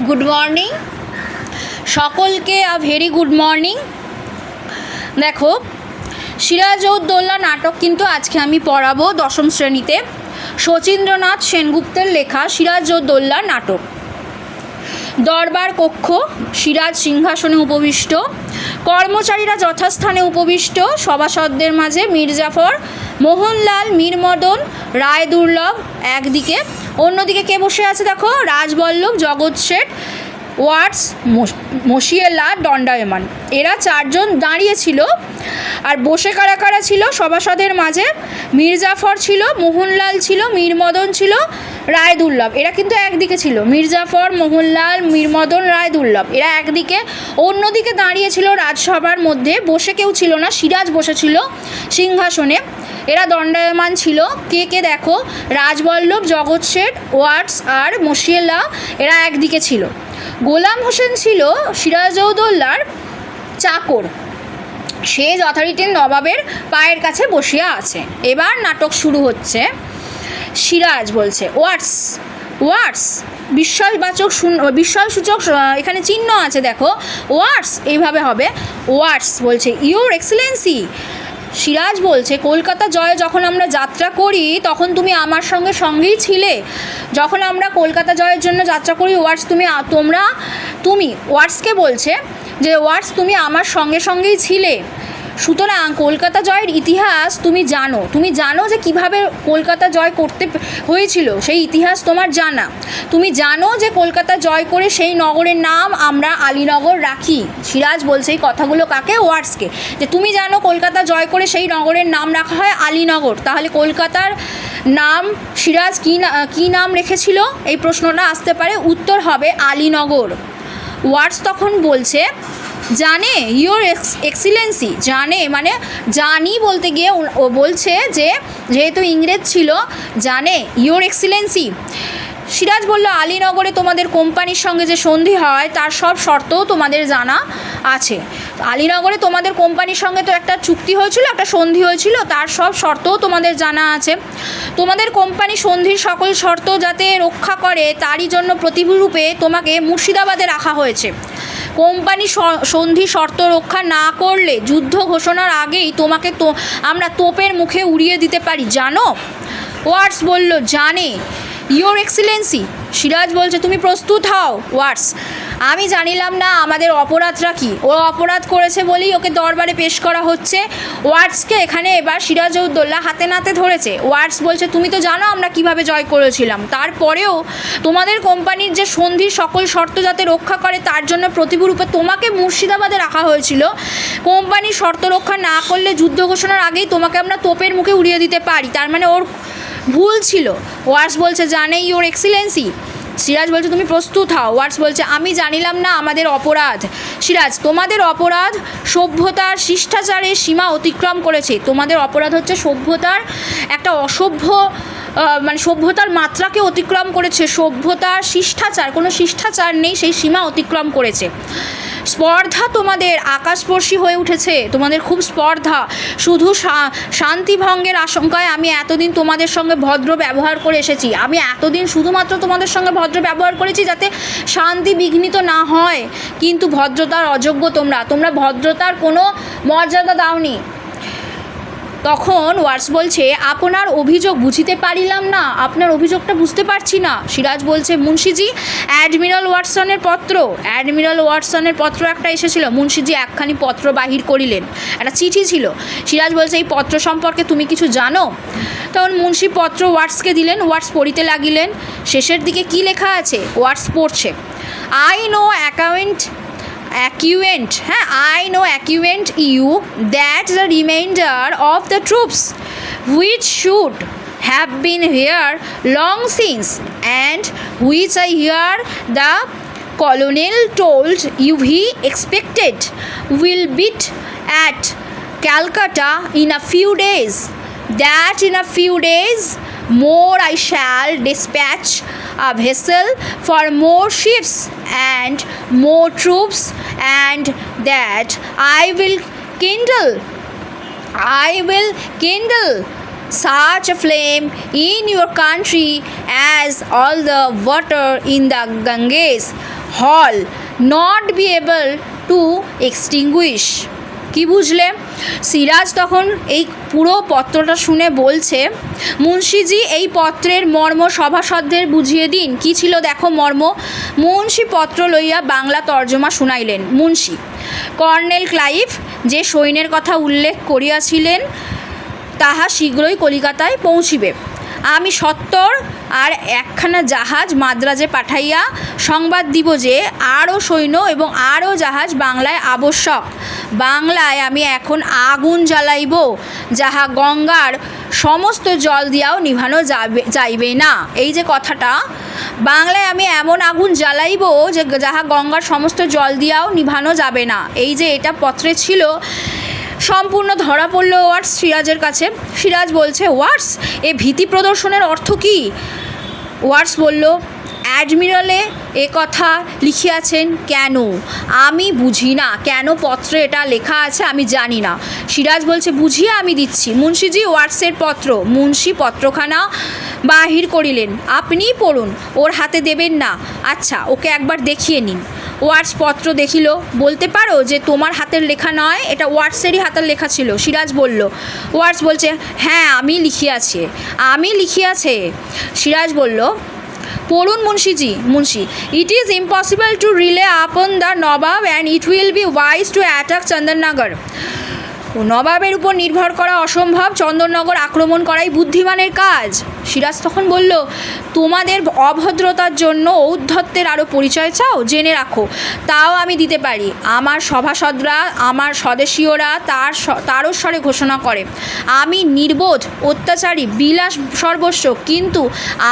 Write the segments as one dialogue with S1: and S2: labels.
S1: Good morning সকলকে, very good morning. দেখো, সিরাজউদ্দৌলা নাটক কিন্তু আজকে আমি পড়াবো দশম শ্রেণীতে। শচীন্দ্রনাথ সেনগুপ্তের লেখা সিরাজউদ্দৌলা নাটক। দরবার কক্ষ, সিরাজ সিংহাসনে উপবিষ্ট, কর্মচারীরা যথাস্থানে উপবিষ্ট, সভাসদদের মাঝে মীরজাফর, মোহনলাল, মীরমদন, রায়দুর্লভ একদিকে, অন্যদিকে কে বসে আছে দেখো, রাজবল্লভ, জগৎ শেঠ, ওয়াটস, মশিয়েলা, দণ্ডায়মান। এরা চারজন দাঁড়িয়েছিল। আর বসে কারা কারা ছিল সভাসদের মাঝে? মীরজাফর ছিল, মোহনলাল ছিল, মীরমদন ছিল, রায়দুর্লভ। এরা কিন্তু একদিকে ছিল, মীরজাফর, মোহনলাল, মীরমদন, রায়দুর্লভ এরা একদিকে। অন্যদিকে দাঁড়িয়েছিল রাজসভার মধ্যে, বসে কেউ ছিল না, সিরাজ বসেছিল সিংহাসনে। এরা দণ্ডায়মান ছিল। কে কে দেখো, রাজবল্লভ, জগৎ শেঠ, ওয়াটস আর মশিয়েলা এরা একদিকে ছিল। গোলাম হোসেন ছিল সিরাজউদ্দৌলার চাকর। সে যথারীতি নবাবের পায়ের কাছে বসিয়া আছে। এবার নাটক শুরু হচ্ছে। সিরাজ বলছে ওয়াটস, ওয়াটস, বিস্ময়সূচক এখানে চিহ্ন আছে দেখো, ওয়াটস এইভাবে হবে। ওয়াটস বলছে ইউর এক্সেলেন্সি। সিরাজ বলছে কলকাতা জয়ে যখন আমরা যাত্রা করি তখন তুমি আমার সঙ্গেই ছিলে। যখন আমরা কলকাতা জয়ের জন্য যাত্রা করি ওয়াটস তুমি ওয়াটসকে বলছে যে ওয়াটস তুমি আমার সঙ্গেই ছিলে। সুতরাং কলকাতা জয়ের ইতিহাস তুমি জানো যে কিভাবে কলকাতা জয় করতে হয়েছিল, সেই ইতিহাস তোমার জানা। তুমি জানো যে কলকাতা জয় করে সেই নগরের নাম আমরা আলীনগর রাখি। সিরাজ বলছে এই কথাগুলো কাকে? ওয়াটসকে, যে তুমি জানো কলকাতা জয় করে সেই নগরের নাম রাখা হয় আলীনগর। তাহলে কলকাতার নাম সিরাজ কী নাম রেখেছিল, এই প্রশ্নটা আসতে পারে। উত্তর হবে আলীনগর। ওয়াটস তখন বলছে জানে, ইউর এক্সিলেন্সি। জানে মানে জানি বলতে গিয়ে ও বলছে যে যেহেতু ইংরেজ ছিল, জানে, ইউর এক্সিলেন্সি। সিরাজ বলল আলীনগরে তোমাদের কোম্পানির সঙ্গে যে সন্ধি হয় তার সব শর্তও তোমাদের জানা আছে। আলীনগরে তোমাদের কোম্পানির সঙ্গে তো একটা চুক্তি হয়েছিল, একটা সন্ধি হয়েছিল, তার সব শর্তও তোমাদের জানা আছে। তোমাদের কোম্পানি সন্ধির সকল শর্ত যাতে রক্ষা করে তারই জন্য প্রতিরূপে তোমাকে মুর্শিদাবাদে রাখা হয়েছে। কোম্পানি সন্ধি শর্ত রক্ষা না করলে যুদ্ধ ঘোষণার আগেই তোমাকে আমরা তোপের মুখে উড়িয়ে দিতে পারি, জানো? ওয়াটস বলল জানে, ইউর এক্সিলেন্সি। সিরাজ বলছে তুমি প্রস্তুত হও। ওয়াটস আমি জানিলাম না আমাদের অপরাধটা কী। ও অপরাধ করেছে বলেই ওকে দরবারে পেশ করা হচ্ছে। ওয়াটসকে এখানে এবার সিরাজউদ্দৌলা হাতে নাতে ধরেছে। ওয়াটস বলছে তুমি তো জানো আমরা কিভাবে জয় করেছিলাম, তারপরেও তোমাদের কোম্পানির যে সন্ধির সকল শর্ত যাতে রক্ষা করে তার জন্য প্রতিরূপে তোমাকে মুর্শিদাবাদে রাখা হয়েছিল। কোম্পানির শর্ত রক্ষা না করলে যুদ্ধ ঘোষণার আগেই তোমাকে আমরা তোপের মুখে উড়িয়ে দিতে পারি। তার মানে ওর ভুল ছিল। ওয়াটস বলছে জানে, ইউর এক্সিলেন্সি। সিরাজ বলছে তুমি প্রস্তুত হও। ওয়াটস বলছে আমি জানিলাম না আমাদের অপরাধ। সিরাজ তোমাদের অপরাধ সভ্যতার শিষ্টাচারের সীমা অতিক্রম করেছে। তোমাদের অপরাধ হচ্ছে সভ্যতার একটা অসভ্য মানে সভ্যতার মাত্রাকে অতিক্রম করেছে। সভ্যতার শিষ্টাচার, কোনো শিষ্টাচার নেই, সেই সীমা অতিক্রম করেছে। স্পর্ধা তোমাদের আকাশস্পর্শী হয়ে উঠেছে, তোমাদের খুব স্পর্ধা। শুধু শান্তিভঙ্গের আশঙ্কায় আমি এতদিন তোমাদের সঙ্গে ভদ্র ব্যবহার করে এসেছি। আমি এতদিন শুধুমাত্র তোমাদের সঙ্গে ভদ্র ব্যবহার করেছি যাতে শান্তি বিঘ্নিত না হয়, কিন্তু ভদ্রতার অযোগ্য তোমরা ভদ্রতার কোনো মর্যাদা দাওনি। তখন ওয়াটস বলছে আপনার অভিযোগ বুঝিতে পারিলাম না, আপনার অভিযোগটা বুঝতে পারছি না। সিরাজ বলছে মুন্সিজি অ্যাডমিরাল ওয়াটসনের পত্র একটা এসেছিল। মুন্সিজি একখানি পত্র বাহির করিলেন, একটা চিঠি ছিল। সিরাজ বলছে এই পত্র সম্পর্কে তুমি কিছু জানো? তখন মুন্সি পত্র ওয়াটসকে দিলেন। ওয়াটস পড়িতে লাগিলেন। শেষের দিকে কি লেখা আছে? ওয়াটস পড়ছে I know acquaint you that the remainder of the troops which should have been here long since and which I hear the colonel told you he expected will beat at Calcutta in a few days, that in a few days more I shall dispatch a vessel for more ships and more troops, and that I will kindle such a flame in your country as all the water in the Ganges hall not be able to extinguish. কি বুঝলে? সিরাজ তখন এই পুরো পত্রটা শুনে বলছে, মুন্সিজি এই পত্রের মর্ম সভাসদদের বুঝিয়ে দিন। কি ছিল দেখো মর্ম? মুন্সি পত্র লইয়া বাংলা তর্জমা শুনাইলেন। মুন্সি, কর্নেল ক্লাইভ যে সৈন্যের কথা উল্লেখ করিয়াছিলেন তাহা শীঘ্রই কলিকাতায় পৌঁছিবে। আমি সত্বর আর একখানা জাহাজ মাদ্রাজে পাঠাইয়া সংবাদ দিব যে আরও সৈন্য এবং আরও জাহাজ বাংলায় আবশ্যক। বাংলায় আমি এখন আগুন জ্বালাইব, যাহা গঙ্গার সমস্ত জল দিয়াও নিভানো যাইবে না। এই যে কথাটা, বাংলায় আমি এমন আগুন জ্বালাইব যে যাহা গঙ্গার সমস্ত জল দিয়াও নিভানো যাবে না, এই যে এটা পত্রে ছিল, সম্পূর্ণ ধরা পড়ল ওয়াটস সিরাজের কাছে। সিরাজ বলছে, ওয়াটস এ ভীতি প্রদর্শনের অর্থ কী? ওয়াটস বলল, অ্যাডমিরালে এ কথা লিখিয়াছেন কেন? আমি বুঝি না, কেন পত্রে এটা লেখা আছে আমি জানি না। সিরাজ বলছে, বুঝিয়ে আমি দিচ্ছি। মুন্সিজি ওয়াটসের পত্র। মুন্সি পত্রখানা বাহির করিলেন। আপনিই পড়ুন, ওর হাতে দেবেন না। আচ্ছা, ওকে একবার দেখিয়ে নিন। ওয়াটস পত্র দেখিল। বলতে পারো যে তোমার হাতের লেখা নয়, এটা ওয়াটসেরই হাতের লেখা ছিল। সিরাজ বলল। ওয়াটস বলছে, হ্যাঁ আমি লিখিয়াছে। সিরাজ বলল, পড়ুন মুন্সিজি। Munshi, it is impossible to rely upon the Nawab and it will be wise to attack Chandannagar. নবাবের উপর নির্ভর করা অসম্ভব, চন্দননগর আক্রমণ করাই বুদ্ধিমানের কাজ। সিরাজ তখন বলল, তোমাদের অভদ্রতার জন্য ঔদ্ধত্যের আরও পরিচয় চাও? জেনে রাখো, তাও আমি দিতে পারি। আমার সভাসদরা, আমার স্বদেশীয়রা তারও স্বরে ঘোষণা করে আমি নির্বোধ, অত্যাচারী, বিলাস সর্বস্ব, কিন্তু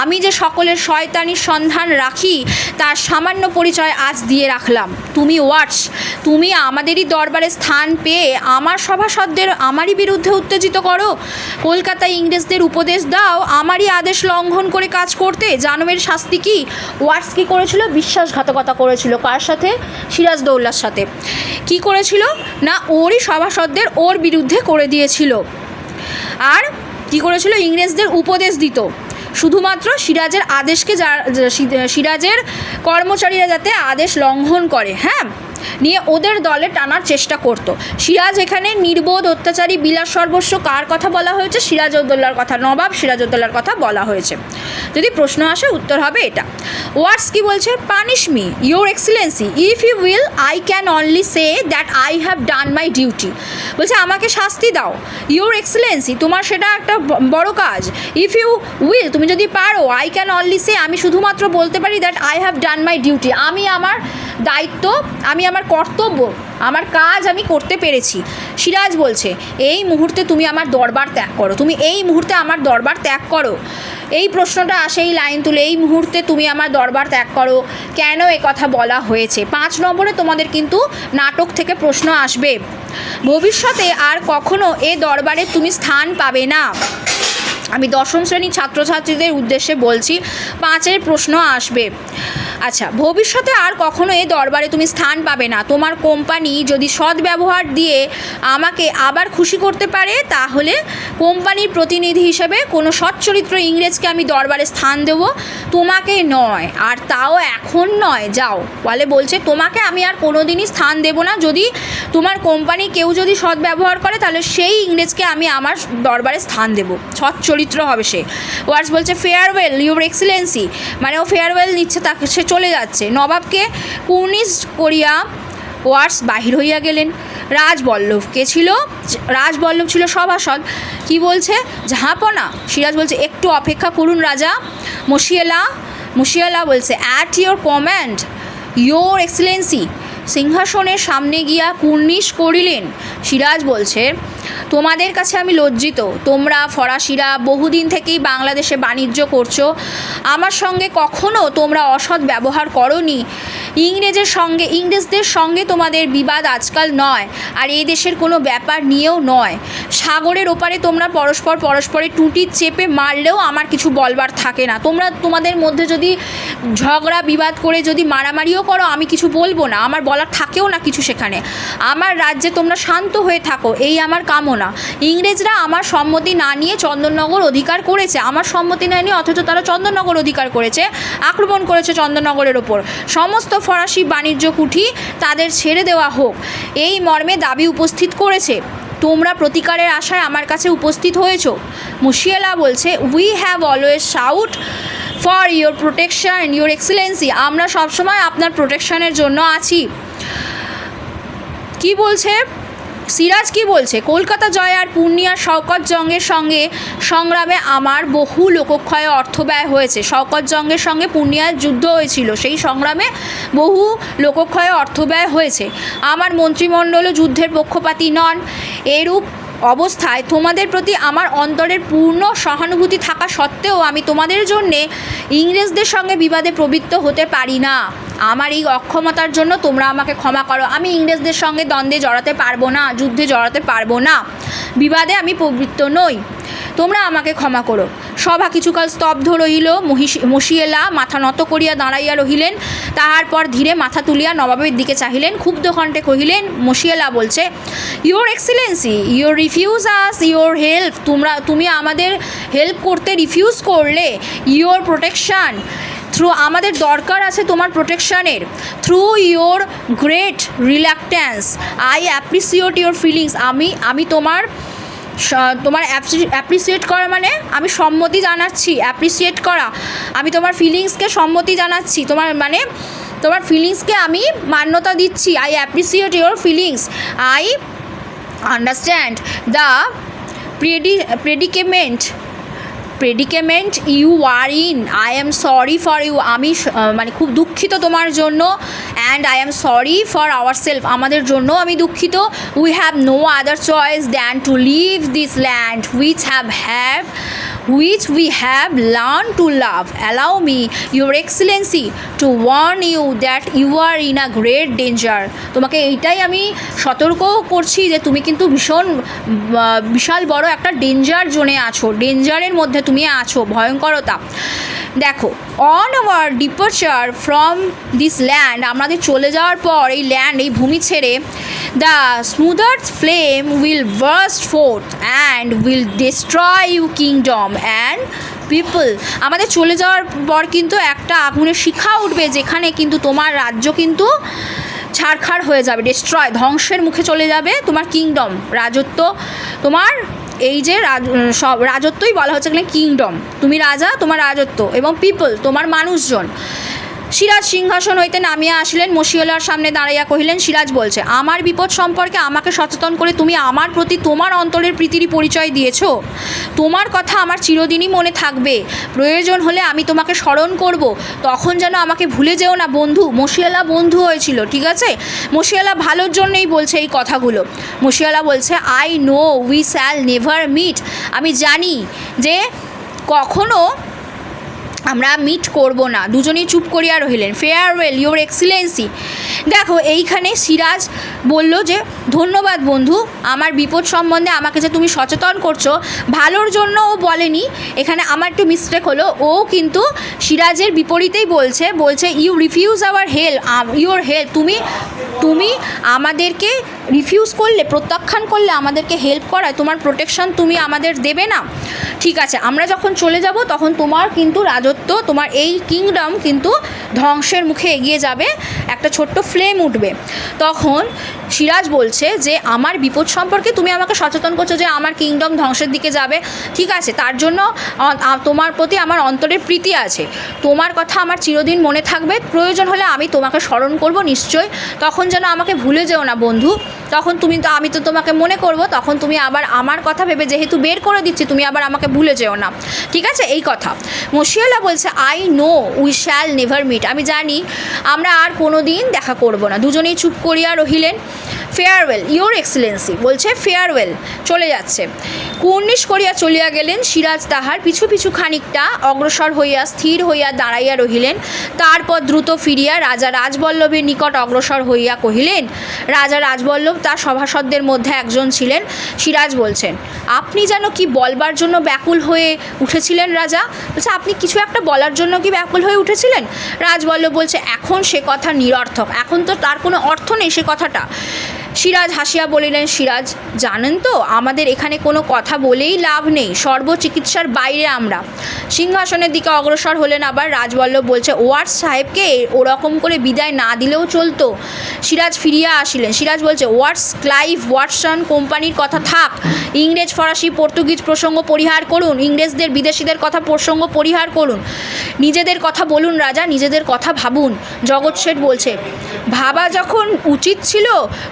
S1: আমি যে সকলের শয়তানির সন্ধান রাখি তার সামান্য পরিচয় আজ দিয়ে রাখলাম। তুমি ওয়াটস, তুমি আমাদেরই দরবারে স্থান পেয়ে আমার সভাসদদের আমারই বিরুদ্ধে উত্তেজিত করো। কলকাতায় ইংরেজদের উপদেশ দাও আমারই আদেশ লঙ্ঘন করে কাজ করতে। জানো এর শাস্তি কি? ওয়াটস কী করেছিল? বিশ্বাসঘাতকতা করেছিল। কার সাথে? সিরাজদৌল্লার সাথে। কি করেছিল না, ওরই সভাসদদের ওর বিরুদ্ধে করে দিয়েছিল। আর কি করেছিল? ইংরেজদের উপদেশ দিত শুধুমাত্র সিরাজের আদেশকে, সিরাজের কর্মচারীরা যাতে আদেশ লঙ্ঘন করে, হ্যাঁ, নিয়ে ওদের দলে টানার চেষ্টা করত। সিরাজ এখানে নির্বোধ, অত্যাচারী, বিলাস সর্বস্ব কার কথা বলা হয়েছে? সিরাজউদ্দৌলার কথা, নবাব সিরাজউদ্দৌলার কথা বলা হয়েছে। যদি প্রশ্ন আসে উত্তর হবে এটা। ওয়াটস কি বলছে? Punish me your excellency, if you will I can only say that I have done my duty. বলছে আমাকে শাস্তি দাও ইউর এক্সেলেন্সি, তোমার সেটা একটা বড় কাজ। ইফ ইউ উইল, তুমি যদি পারো, আই ক্যান অনলি সে, আমি শুধুমাত্র বলতে পারি that I have done my duty, আমি আমার দায়িত্ব, আমি আমার কর্তব্য, আমার কাজ আমি করতে পেরেছি। সিরাজ বলছে, এই মুহূর্তে তুমি আমার দরবার ত্যাগ করো, তুমি এই মুহূর্তে আমার দরবার ত্যাগ করো। এই প্রশ্নটা আসে, এই লাইন তুলে, এই মুহূর্তে তুমি আমার দরবার ত্যাগ করো, কেন এ কথা বলা হয়েছে? 5 নম্বরে তোমাদের কিন্তু নাটক থেকে প্রশ্ন আসবে। ভবিষ্যতে আর কখনো এ দরবারে তুমি স্থান পাবে না। আমি 10ম শ্রেণীর ছাত্রছাত্রীদের উদ্দেশ্যে বলছি, 5-এর প্রশ্ন আসবে। আচ্ছা, ভবিষ্যতে আর কখনো এই দরবারে তুমি স্থান পাবে না। তোমার কোম্পানি যদি সদ্ব্যবহার দিয়ে আমাকে আবার খুশি করতে পারে, তাহলে কোম্পানির প্রতিনিধি হিসেবে কোনো সচ্চরিত্র ইংরেজকে আমি দরবারে স্থান দেব, তোমাকে নয়, আর তাও এখন নয়। যাও, বলছে তোমাকে আমি আর কোনো দিনই স্থান দেব না। যদি তোমার কোম্পানি কেউ যদি সদ্ব্যবহার করে, তাহলে সেই ইংরেজকে আমি আমার দরবারে স্থান দেব, সচ্চরিত্র হবে সে। ওয়াটস বলছে, ফেয়ারওয়েল ইউর এক্সেলেন্সি, মানে ও ফেয়ারওয়েল নিচ্ছে, তাকে সে চলে যাচ্ছে। নবাবকে কুর্নিশ করিয়া ওয়াটস বাহির হইয়া গেলেন। রাজবল্লভ কে ছিল? রাজবল্লভ ছিল সভাসদ। কি বলছে? ঝাঁপনা। সিরাজ বলছে, একটু অপেক্ষা করুন রাজা। মুশিয়ালা বলছে, at your command your Excellency. সিংহাসনের সামনে গিয়া কুর্নিশ করিলেন। সিরাজ বলছে, তোমাদের কাছে আমি লজ্জিত। তোমরা ফরাসিরা বহুদিন থেকেই বাংলাদেশে বাণিজ্য করছো, আমার সঙ্গে কখনো তোমরা অসৎ ব্যবহার করনি। ইংরেজদের সঙ্গে তোমাদের বিবাদ আজকাল নয়, আর এই দেশের কোনো ব্যাপার নিয়েও নয়। সাগরের ওপারে তোমরা পরস্পরের টুঁটি চেপে মারলেও আমার কিছু বলবার থাকে না। তোমাদের মধ্যে যদি ঝগড়া বিবাদ করে যদি মারামারিও করো আমি কিছু বলবো না, আমার বলার থাকেও না কিছু সেখানে। আমার রাজ্যে তোমরা শান্ত হয়ে থাকো, এই আমার কামনা। ইংরেজরা আমার সম্মতি না নিয়ে চন্দননগর অধিকার করেছে, আমার সম্মতি না নিয়ে, অথচ তারা চন্দননগর অধিকার করেছে, আক্রমণ করেছে চন্দননগরের ওপর। সমস্ত ফরাসি বাণিজ্য কুঠি তাদের ছেড়ে দেওয়া হোক, এই মর্মে দাবি উপস্থিত করেছে। তোমরা প্রতিকারের আশায় আমার কাছে উপস্থিত হয়েছো। মুশিয়ালা বলছে, we have always shout for your protection your excellency, আমরা সবসময় আপনার প্রোটেকশনের জন্য আছি। কি বলছে সিরাজ, কি বলছে? কলকাতা জয় আর পূর্ণিয়ার শওকত জঙ্গের সঙ্গে সংগ্রামে আমার বহু লোকক্ষয়ে অর্থ ব্যয় হয়েছে। শওকত জঙ্গের সঙ্গে পূর্ণিয়ার যুদ্ধ হয়েছিল, সেই সংগ্রামে বহু লোকক্ষয়ে অর্থ ব্যয় হয়েছে। আমার মন্ত্রিমণ্ডলও যুদ্ধের পক্ষপাতী নন। এরূপ অবস্থায় তোমাদের প্রতি আমার অন্তরের পূর্ণ সহানুভূতি থাকা সত্ত্বেও আমি তোমাদের জন্যে ইংরেজদের সঙ্গে বিবাদে প্রবৃত্ত হতে পারি না। আমার এই অক্ষমতার জন্য তোমরা আমাকে ক্ষমা করো। আমি ইংরেজদের সঙ্গে দ্বন্দ্বে জড়াতে পারবো না, যুদ্ধে জড়াতে পারবো না, বিবাদে আমি প্রবৃত্ত নই, তোমরা আমাকে ক্ষমা করো। সভা কিছুকাল স্তব্ধ রহিল। মুশিয়ালা মাথা নত করিয়া দাঁড়াইয়া রহিলেন, তাহার পর ধীরে মাথা তুলিয়া নবাবের দিকে চাহিলেন, ক্ষুব্ধ কণ্ঠে কহিলেন, মুশিয়ালা বলছে, your Excellency your refuse us your help, তুমি আমাদের হেল্প করতে রিফিউজ করলে। ইয়োর প্রোটেকশান থ্রু, আমাদের দরকার আছে তোমার প্রোটেকশানের। Through your great reluctance I appreciate your feelings, আমি তোমার অ্যাপ্রিসিয়েট করা মানে আমি সম্মতি জানাচ্ছি, অ্যাপ্রিসিয়েট করা, আমি তোমার ফিলিংসকে সম্মতি জানাচ্ছি, তোমার ফিলিংসকে আমি মান্যতা দিচ্ছি। I appreciate your feelings, I understand the predicament you are in, I am sorry for you, আমি খুব দুঃখিত তোমার জন্য। And I am sorry for our self, আমাদের জন্য আমি দুঃখিত। We have no other choice than to leave this land which we have learned to love. Allow me, your excellency, to warn you that you are in a great danger. তোমাকে এইটাই আমি সতর্ক করছি যে তুমি কিন্তু বিশাল বড় একটা ডেঞ্জার জোনে আছো, ডেঞ্জারের মধ্যে তুমি আছো, ভয়ঙ্করতা। দেখো, on our departure from this land, আমাদের চলে যাওয়ার পর এই ল্যান্ড, এই ভূমি ছেড়ে, the smoother flame will burst forth and will destroy you kingdom and people, আমাদের চলে যাওয়ার পর কিন্তু একটা আগুনের শিখা উঠবে, যেখানে কিন্তু তোমার রাজ্য কিন্তু ছারখার হয়ে যাবে, ডিস্ট্রয়, ধ্বংসের মুখে চলে যাবে তোমার কিংডম, রাজত্ব, তোমার এই যে সব রাজত্বই বলা হচ্ছে এখানে কিংডম, তুমি রাজা, তোমার রাজত্ব, এবং পিপল, তোমার মানুষজন। সিরাজ সিংহাসন হইতে নামিয়া আসিলেন, মুশিয়ালার সামনে দাঁড়াইয়া কহিলেন, সিরাজ বলছে, আমার বিপদ সম্পর্কে আমাকে সচেতন করে তুমি আমার প্রতি তোমার অন্তরের প্রীতির পরিচয় দিয়েছ। তোমার কথা আমার চিরদিনই মনে থাকবে, প্রয়োজন হলে আমি তোমাকে স্মরণ করব, তখন যেন আমাকে ভুলে যেও না বন্ধু। মুশিয়ালা বন্ধু হয়েছিল, ঠিক আছে, মুশিয়ালা ভালোর জন্যই বলছে এই কথাগুলো। মুশিয়ালা বলছে, I know we shall never meet, আমি জানি যে কখনো আমরা মিট করব না। দুজনেই চুপ করিয়া রহিলেন। Farewell your excellency. দেখো, এইখানে সিরাজ বলল যে ধন্যবাদ বন্ধু, আমার বিপদ সম্বন্ধে আমাকে যে তুমি সচেতন করছো, ভালোর জন্য ও বলেনি, এখানে আমার একটু মিস্টেক হলো, ও কিন্তু সিরাজের বিপরীতেই বলছে you refuse our your help, তুমি আমাদেরকে রিফিউজ করলে, প্রত্যাখ্যান করলে আমাদেরকে হেল্প করায়, তোমার প্রোটেকশন তুমি আমাদের দেবে না। ঠিক আছে, আমরা যখন চলে যাব তখন তোমার কিন্তু রাজত্ব, তোমার এই কিংডম কিন্তু ধ্বংসের মুখে এগিয়ে যাবে, একটা ছোট্ট ফ্লেম উঠবে। তখন সিরাজ বলছে যে আমার বিপদ সম্পর্কে তুমি আমাকে সচেতন করছো যে আমার কিংডম ধ্বংসের দিকে যাবে, ঠিক আছে, তার জন্য তোমার প্রতি আমার অন্তরের প্রীতি আছে, তোমার কথা আমার চিরদিন মনে থাকবে, প্রয়োজন হলে আমি তোমাকে স্মরণ করব নিশ্চয়, তখন যেন আমাকে ভুলে যেও না বন্ধু, তখন আমি তো তোমাকে মনে করব, তখন তুমি আবার আমার কথা ভেবে যেহেতু বের করে দিচ্ছি, তুমি আবার আমাকে ভুলে যেও না, ঠিক আছে, এই কথা। মুশিয়ালা বলছে, I know we shall never meet, আমি জানি আমরা আর কোনো দিন দেখা করব না। দুজনেই চুপ করিয়া রহিলেন। ফেয়ারওয়েল ইয়োর এক্সেলেন্সি, বলছে ফেয়ারওয়েল, চলে যাচ্ছে। কুর্নিশ করিয়া চলিয়া গেলেন। সিরাজ তাহার পিছু পিছু খানিকটা অগ্রসর হইয়া স্থির হইয়া দাঁড়াইয়া রহিলেন। তারপর দ্রুত ফিরিয়া রাজা রাজবল্লভের নিকট অগ্রসর হইয়া কহিলেন, রাজা রাজবল্লভ তার সভাসদদের মধ্যে একজন ছিলেন। সিরাজ বলছেন, আপনি যেন কি বলবার জন্য ব্যাকুল হয়ে উঠেছিলেন রাজা? বলছে, আপনি কিছু একটা বলার জন্য কি ব্যাকুল হয়ে উঠেছিলেন? রাজবল্লভ বলছে, এখন সে কথা নিরর্থক, এখন তো তার কোনো অর্থ নেই সে কথাটা। সিরাজ হাসিয়া বলিলেন, সিরাজ জানেন তো আমাদের এখানে কোনো কথা বলেই লাভ নেই, সর্বচিকিৎসার বাইরে আমরা। সিংহাসনের দিকে অগ্রসর হলেন। আবার রাজবল্লভ বলছে, ওয়াটস সাহেবকে ওরকম করে বিদায় না দিলেও চলতো। সিরাজ ফিরিয়া আসিলেন। সিরাজ বলছে, ওয়াটস, ক্লাইভ, ওয়াটসন কোম্পানির কথা থাক, ইংরেজ ফরাসি পর্তুগিজ প্রসঙ্গ পরিহার করুন, ইংরেজদের বিদেশিদের কথা প্রসঙ্গ পরিহার করুন, নিজেদের কথা বলুন রাজা, নিজেদের কথা ভাবুন। জগৎ শেঠ বলছে, ভাবা যখন উচিত ছিল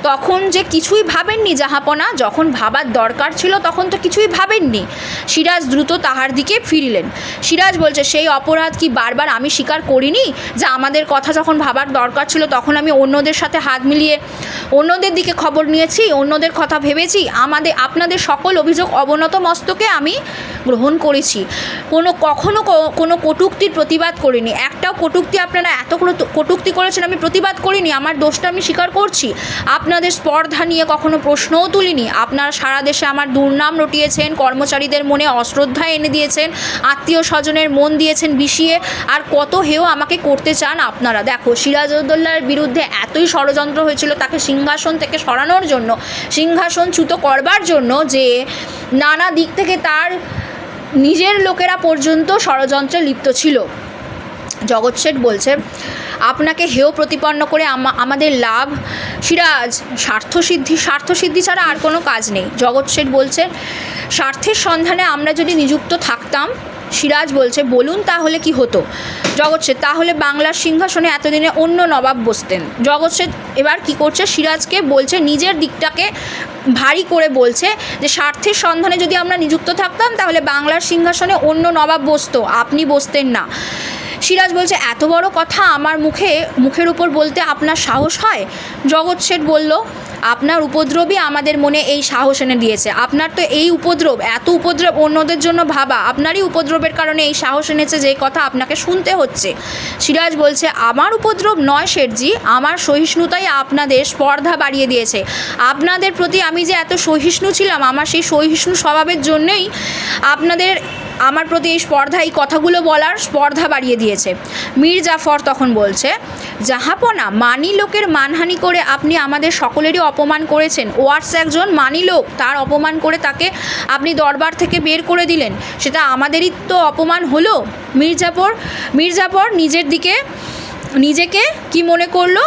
S1: তখন যে কিছুই ভাবেননি জাহাপনা, যখন ভাবার দরকার ছিল তখন তো কিছুই ভাবেননি। সিরাজ দ্রুত তাহার দিকে ফিরিলেন। সিরাজ বলছে, সেই অপরাধ কি বারবার আমি স্বীকার করিনি যে আমাদের কথা যখন ভাবার দরকার ছিল তখন আমি অন্যদের সাথে হাত মিলিয়ে অন্যদের দিকে খবর নিয়েছি, অন্যদের কথা ভেবেছি, আপনাদের সকল অভিযোগ অবনত মস্তকে আমি গ্রহণ করেছি, কখনো কোনো কটূক্তির প্রতিবাদ করিনি। একটাও কটূক্তি আপনারা এত কটূক্তি করেছেন আমি প্রতিবাদ করিনি, আমার দোষটা আমি স্বীকার করছি। আপনাদের স্পর্ধা নিয়ে কখনো প্রশ্নও তুলিনি। আপনারা সারা দেশে আমার দুর্নাম রটিয়েছেন, কর্মচারীদের মনে অশ্রদ্ধা এনে দিয়েছেন, আত্মীয় স্বজনের মন দিয়েছেন বিষিয়ে, আর কত হেও আমাকে করতে চান আপনারা। দেখো, সিরাজউদ্দৌলার বিরুদ্ধে এতই ষড়যন্ত্র হয়েছিল তাকে সিংহাসন থেকে সরানোর জন্য, সিংহাসনচ্যুত করবার জন্য, যে নানা দিক থেকে তার নিজের লোকেরা পর্যন্ত ষড়যন্ত্রে লিপ্ত ছিল। জগৎ শেঠ বলছে, আপনাকে হেয় প্রতিপন্ন করে আমাদের লাভ সিরাজ, স্বার্থসিদ্ধি ছাড়া আর কোনো কাজ নেই। জগৎ শেঠ বলছে, স্বার্থের সন্ধানে আমরা যদি নিযুক্ত থাকতাম। সিরাজ বলছে, বলুন তাহলে কি হতো? জগৎ শেঠ, তাহলে বাংলার সিংহাসনে এতদিনে অন্য নবাব বসতেন। জগৎ শেঠ এবার কী করছে, সিরাজকে বলছে, নিজের দিকটাকে ভারী করে বলছে যে স্বার্থের সন্ধানে যদি আমরা নিযুক্ত থাকতাম তাহলে বাংলার সিংহাসনে অন্য নবাব বসতো, আপনি বসতেন না। সিরাজ বলছে, এত বড় কথা আমার মুখের উপর বলতে আপনার সাহস হয়? জগৎ শেঠ বলল, আপনার উপদ্রবই আমাদের মনে এই সাহস এনে দিয়েছে। আপনার তো এই উপদ্রব, এত উপদ্রব অন্যদের জন্য ভাবা, আপনারই উপদ্রবের কারণে এই সাহস এনেছে যে কথা আপনাকে শুনতে হচ্ছে। সিরাজ বলছে, আমার উপদ্রব নয় শেঠজি, আমার সহিষ্ণুতাই আপনাদের স্পর্ধা বাড়িয়ে দিয়েছে। আপনাদের প্রতি আমি যে এত সহিষ্ণু ছিলাম, আমার সেই সহিষ্ণু স্বভাবের জন্যই আমার প্রতি এই স্পর্ধা, এই কথাগুলো বলার স্পর্ধা বাড়িয়ে দিয়েছে। মীর জাফর তখন বলছে, জাহাপনা, মানি লোকের মানহানি করে আপনি আমাদের সকলেরই অপমান করেছেন। ওয়াটস একজন মানি লোক, তার অপমান করে তাকে আপনি দরবার থেকে বের করে দিলেন, সেটা আমাদেরই তো অপমান হলো। মীর জাফর নিজেকে কি মনে করলো,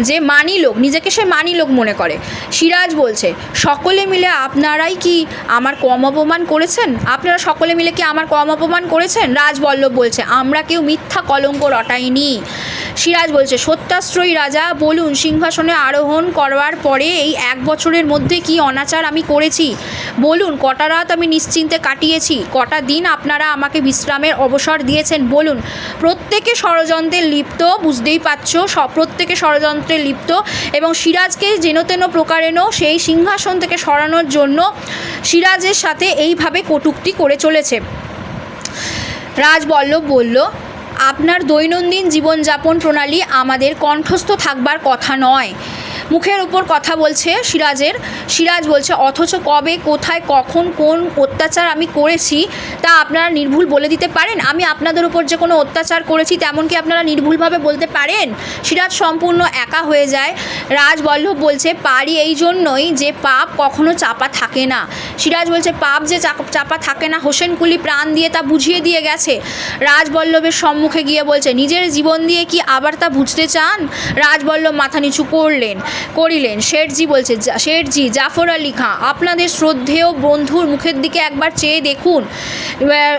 S1: যে মানি লোক, নিজেকে সে মানি লোক মনে করে। সিরাজ বলছে, সকলে মিলে আপনারাই কি আমার কম অপমান করেছেন? আপনারা সকলে মিলে কি আমার কম অপমান করেছেন? রাজবল্লভ বলছে, আমরা কেউ মিথ্যা কলঙ্ক রটাইনি। সিরাজ বলছে, সত্যাশ্রয়ী রাজা, বলুন সিংহাসনে আরোহণ করবার পরে এই 1 বছরের মধ্যে কি অনাচার আমি করেছি? বলুন কটা রাত আমি নিশ্চিন্তে কাটিয়েছি, কটা দিন আপনারা আমাকে বিশ্রামের অবসর দিয়েছেন? বলুন। প্রত্যেকে ষড়যন্ত্রে লিপ্ত, বুঝতেই পারছো, প্রত্যেকে ষড়যন্ত্রে লিপ্ত, এবং সিরাজকে যেন প্রকারেণ সেই সিংহাসন থেকে সরানোর জন্য সিরাজের সাথে এইভাবে কটূক্তি করে চলেছে। রাজবল্লভ বলল, আপনার দৈনন্দিন জীবনযাপন প্রণালী আমাদের কণ্ঠস্থ থাকবার কথা নয়। মুখের উপর কথা বলছে সিরাজের। সিরাজ বলছে, অথচ কবে, কোথায়, কখন, কোন অত্যাচার আমি করেছি তা আপনারা নির্ভুল বলে দিতে পারেন? আমি আপনাদের উপর যে কোনো অত্যাচার করেছি তেমন কি আপনারা নির্ভুলভাবে বলতে পারেন? সিরাজ সম্পূর্ণ একা হয়ে যায়। রাজবল্লভ বলছে, পারি এই জন্যই যে পাপ কখনো চাপা থাকে না। সিরাজ বলছে, পাপ যে চাপা থাকে না হোসেন কুলি প্রাণ দিয়ে তা বুঝিয়ে দিয়ে গেছে। রাজবল্লভের সম্মুখে গিয়ে বলছে, নিজের জীবন দিয়ে কি আবার তা বুঝতে চান? রাজবল্লভ মাথা নিচু করিলেন। শেঠজি বলছে, শেঠজি জাফর আলী খাঁ, আপনাদের শ্রদ্ধেয় বন্ধুর মুখের দিকে একবার চেয়ে দেখুন।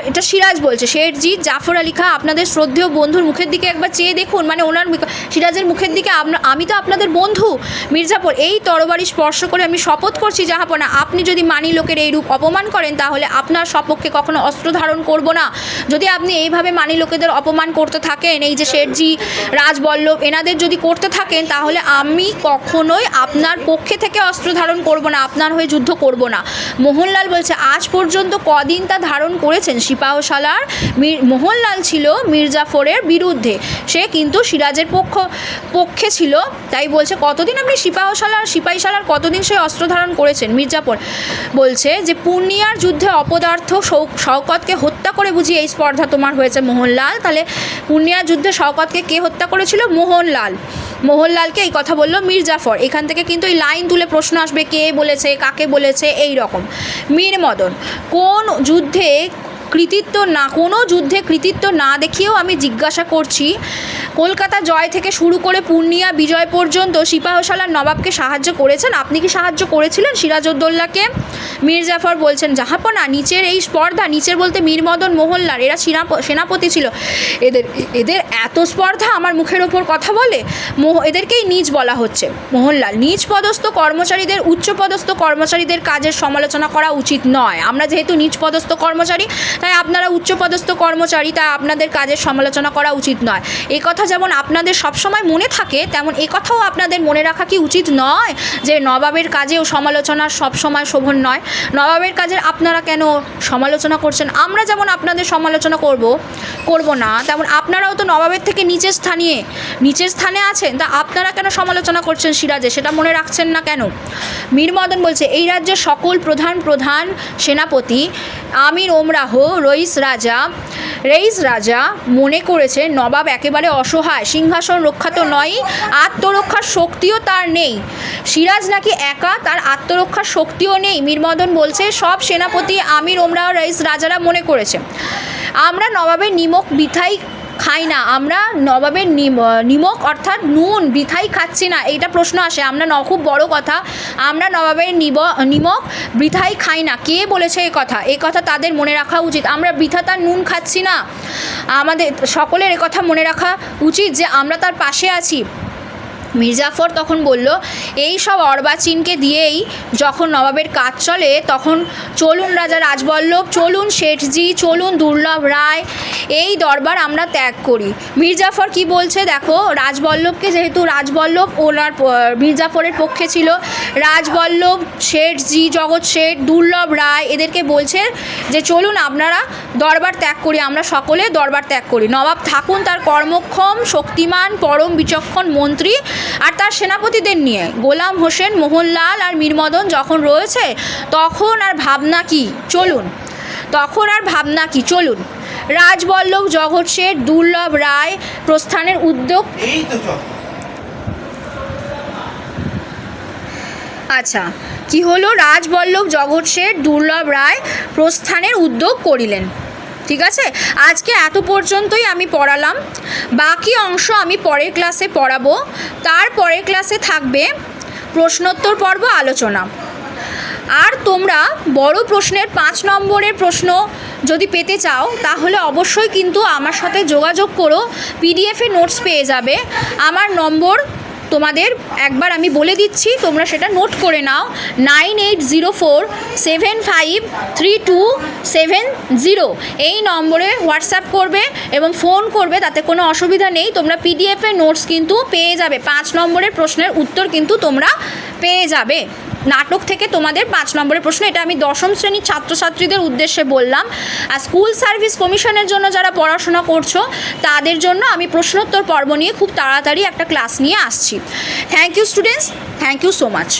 S1: এটা সিরাজ বলছে, শেঠজি জাফর আলী খাঁ, আপনাদের শ্রদ্ধেয় বন্ধুর মুখের দিকে একবার চেয়ে দেখুন, মানে ওনার সিরাজের মুখের দিকে। আমি তো আপনাদের বন্ধু। মির্জাফর, এই তরবারি স্পর্শ করে আমি শপথ করছি জাহাপনা, আপনি যদি মানি লোকের এই রূপ অপমান করেন তাহলে আপনার সপক্ষে কখনো অস্ত্র ধারণ করব না। যদি আপনি এইভাবে মানি লোকেদের অপমান করতে থাকেন, এই যে শেঠজি, রাজবল্লভ, এনাদের যদি করতে থাকেন, তাহলে আমি কখনোই আপনার পক্ষে থেকে অস্ত্র ধারণ করব না, আপনার হয়ে যুদ্ধ করব না। মোহনলাল বলছে আজ পর্যন্ত কদিন তা ধারণ করেছেন? সিপাহসালার মোহনলাল ছিল মীর জাফরের বিরুদ্ধে, সে কিন্তু সিরাজের পক্ষে ছিল, তাই বলছে কতদিন আপনি সিপাহীসালার কতদিন সে অস্ত্র ধারণ করেছেন? মীর জাফর বলছে যে পূর্ণিয়ার যুদ্ধে অপদার্থ শওকতকে হত্যা করে বুঝি এই স্পর্ধা তোমার হয়েছে মোহনলাল। তাহলে পূর্ণিয়ার যুদ্ধে শওকতকে কে হত্যা করেছিল? মোহনলালকে এই কথা বলল মীর জাফর। এখান থেকে কিন্তু এই লাইন তুলে প্রশ্ন আসবে, কে বলেছে, কাকে বলেছে, এই রকম। মীর মদন কোন যুদ্ধে কৃতিত্ব না দেখিয়েও আমি জিজ্ঞাসা করছি, কলকাতা জয় থেকে শুরু করে পূর্ণিয়া বিজয় পর্যন্ত সিপাহসালার নবাবকে সাহায্য করেছেন? আপনি কি সাহায্য করেছিলেন সিরাজউদ্দৌলাকে? মীর জাফর বলছেন জাহাপনা, নিচের এই স্পর্ধা, নিচের বলতে মীর মদন মোহনলাল, এরা সেনাপতি ছিল, এদের এত স্পর্ধা আমার মুখের ওপর কথা বলে? এদেরকেই নীচ বলা হচ্ছে। মোহনলাল নীচ পদস্থ কর্মচারীদের উচ্চপদস্থ কর্মচারীদের কাজের সমালোচনা করা উচিত নয়। আমরা যেহেতু নীচ পদস্থ কর্মচারী, তাই আপনারা উচ্চপদস্থ কর্মচারী, তাই আপনাদের কাজের সমালোচনা করা উচিত নয়। এই কথা যেমন আপনাদের সবসময় মনে থাকে, তেমন এ কথাও আপনাদের মনে রাখা কি উচিত নয় যে নবাবের কাজেও সমালোচনা সবসময় শোভন নয়? নবাবের কাজের আপনারা কেন সমালোচনা করছেন? আমরা যেমন আপনাদের সমালোচনা করব না, তেমন আপনারাও তো নবাবের থেকে নিচের স্থানে আছেন, তা আপনারা কেন সমালোচনা করছেন সিরাজে, সেটা মনে রাখছেন না কেন? মীর মদন বলছে এই রাজ্যের সকল প্রধান সেনাপতি আমির ওমরাহ রইস রাজা মনে করেছে নবাব একেবারে অসহায়, সিংহাসন রক্ষা তো নয়, আত্মরক্ষার শক্তিও তার নেই। সিরাজ নাকি একা, তার আত্মরক্ষার শক্তিও নেই। মীর মদন বলছে সব সেনাপতি আমির ওমরাহ রইস রাজারা মনে করেছে। আমরা নবাবের নিমক বৃথাই খাই না, আমরা নবাবের নিমক অর্থাৎ নুন বৃথাই খাচ্ছি না। এইটা প্রশ্ন আসে, খুব বড় কথা, আমরা নবাবের নিমক বৃথাই খাই না। কে বলেছে এই কথা তাদের মনে রাখা উচিত। আমরা বৃথা তার নুন খাচ্ছি না, আমাদের সকলের কথা মনে রাখা উচিত যে আমরা তার পাশে আছি। মীর জাফর তখন বলল এই সব অর্বাচীনকে দিয়েই যখন নবাবের কাজ চলে, তখন চলুন রাজা রাজবল্লভ, চলুন শেঠজি, চলুন দুর্লভ রায়, এই দরবার আমরা ত্যাগ করি। মীর জাফর কী বলছে দেখো, রাজবল্লভকে, যেহেতু রাজবল্লভ ওনার মীর জাফরের পক্ষে ছিল, রাজবল্লভ, শেঠজি, জগৎ শেঠ, দুর্লভ রায়, এদেরকে বলছে যে চলুন আপনারা দরবার ত্যাগ করি, আমরা সকলে দরবার ত্যাগ করি। নবাব থাকুন তার কর্মক্ষম, শক্তিমান, পরম বিচক্ষণ মন্ত্রী আর তার সেনাপতিদের নিয়ে। গোলাম হোসেন, মোহনলাল আর মীর মদন যখন রয়েছে, তখন আর ভাবনা কি চলুন। রাজবল্লভ, জগৎ শেঠ, দুর্লভ রায় প্রস্থানের উদ্যোগ, আচ্ছা কি হলো, রাজবল্লভ, জগৎ শেঠ, দুর্লভ রায় প্রস্থানের উদ্যোগ করিলেন। ঠিক আছে, আজকে এত পর্যন্তই আমি পড়ালাম, বাকি অংশ আমি পরের ক্লাসে পড়াবো। তার পরের ক্লাসে থাকবে প্রশ্নোত্তর পর্ব আলোচনা। আর তোমরা বড় প্রশ্নের 5 নম্বরের প্রশ্ন যদি পেতে চাও, তাহলে অবশ্যই কিন্তু আমার সাথে যোগাযোগ করো, পিডিএফে নোটস পেয়ে যাবে। আমার নম্বর তোমাদের একবার আমি বলে দিচ্ছি, তোমরা সেটা নোট করে নাও, 9804753270। এই নম্বরে হোয়াটসঅ্যাপ করবে এবং ফোন করবে, তাতে কোনো অসুবিধা নেই। তোমরা পিডিএফের নোটস কিন্তু পেয়ে যাবে, 5 নম্বরের প্রশ্নের উত্তর কিন্তু তোমরা পেয়ে যাবে। নাটক থেকে তোমাদের 5 নম্বরের প্রশ্ন, এটা আমি 10ম শ্রেণীর ছাত্রছাত্রীদের উদ্দেশ্যে বললাম। আর স্কুল সার্ভিস কমিশনের জন্য যারা পড়াশোনা করছো, তাদের জন্য আমি প্রশ্নোত্তর পর্ব নিয়ে খুব তাড়াতাড়ি একটা ক্লাস নিয়ে আসছি। Thank you students, thank you so much.